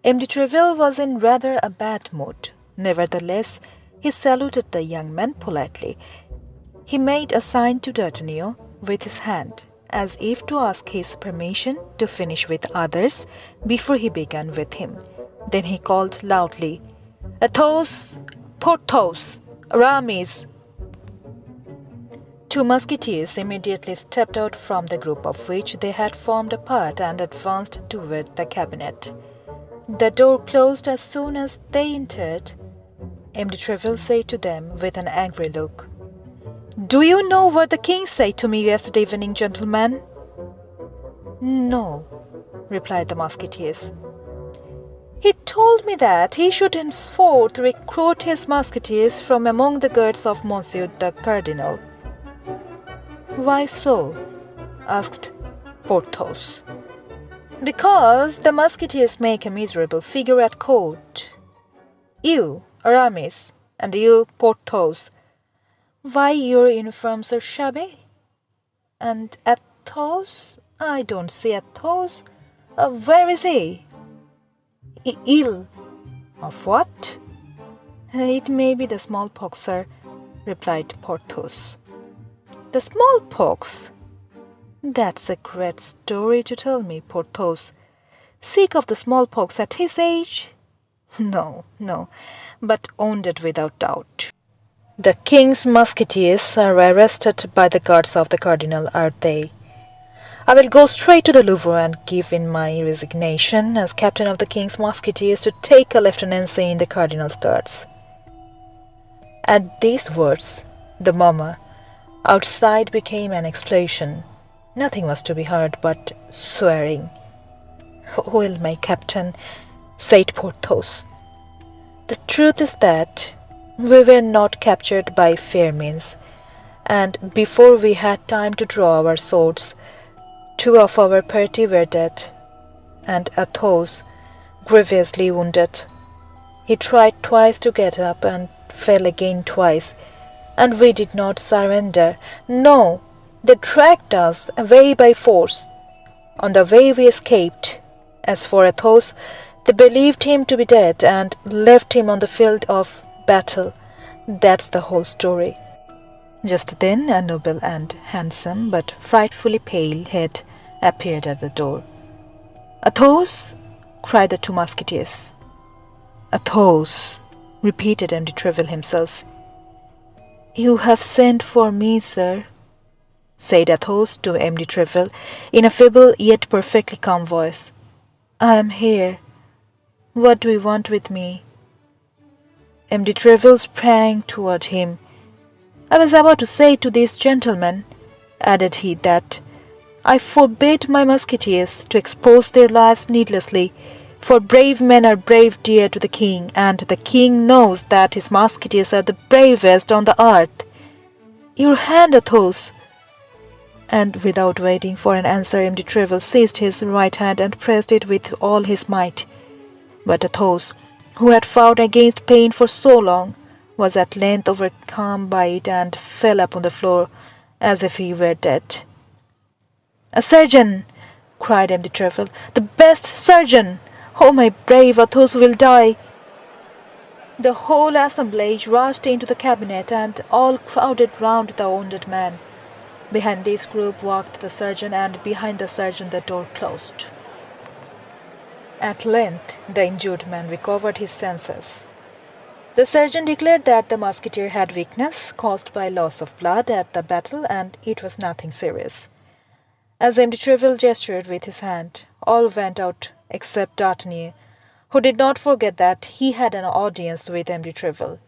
M. de Treville was in rather a bad mood. Nevertheless, he saluted the young man politely. He made a sign to D'Artagnan with his hand, as if to ask his permission to finish with others before he began with him. Then he called loudly, "Athos, Porthos, Aramis!" Two musketeers immediately stepped out from the group of which they had formed a part and advanced toward the cabinet. The door closed as soon as they entered. M. de Treville said to them with an angry look, "Do you know what the king said to me yesterday evening, gentlemen?" "No," replied the musketeers. "He told me that he should henceforth recruit his musketeers from among the guards of Monsieur the Cardinal." "Why so?" asked Porthos. "Because the musketeers make a miserable figure at court. You, Aramis, and you, Porthos, why your uniforms are shabby? And Athos? I don't see Athos. Where is he?" "Ill." "Of what?" "It may be the smallpox, sir," replied Porthos. "The smallpox? That's a great story to tell me, Porthos. Sick of the smallpox at his age? No, but wounded without doubt." "The king's musketeers are arrested by the guards of the cardinal, are they? I will go straight to the Louvre and give in my resignation as captain of the king's musketeers to take a lieutenancy in the cardinal's guards." At these words, the murmur outside became an explosion. Nothing was to be heard but swearing. "Well, my captain," said Porthos, "the truth is that we were not captured by fair means, and before we had time to draw our swords, two of our party were dead, and Athos grievously wounded. He tried twice to get up and fell again twice, and we did not surrender. No, they dragged us away by force. On the way we escaped. As for Athos, they believed him to be dead and left him on the field of battle. That's the whole story." Just then a noble and handsome but frightfully pale head appeared at the door. "Athos!" cried the two musketeers. "Athos!" repeated M. de Treville himself. "You have sent for me, sir," said Athos to M. de Treville in a feeble yet perfectly calm voice. "I am here. What do you want with me?" M. de Treville sprang toward him. "I was about to say to these gentlemen," added he, "that I forbid my musketeers to expose their lives needlessly, for brave men are brave dear to the king, and the king knows that his musketeers are the bravest on the earth. Your hand, Athos!" And without waiting for an answer, M. de Treville seized his right hand and pressed it with all his might. But Athos, who had fought against pain for so long, was at length overcome by it and fell upon the floor as if he were dead. "A surgeon!" cried M. de Treville. "The best surgeon! Oh, my brave Athos will die!" The whole assemblage rushed into the cabinet and all crowded round the wounded man. Behind this group walked the surgeon, and behind the surgeon the door closed. At length the injured man recovered his senses. The surgeon declared that the musketeer had weakness caused by loss of blood at the battle, and it was nothing serious. As M. de Treville gestured with his hand, all went out except D'Artagnan, who did not forget that he had an audience with M. de Treville.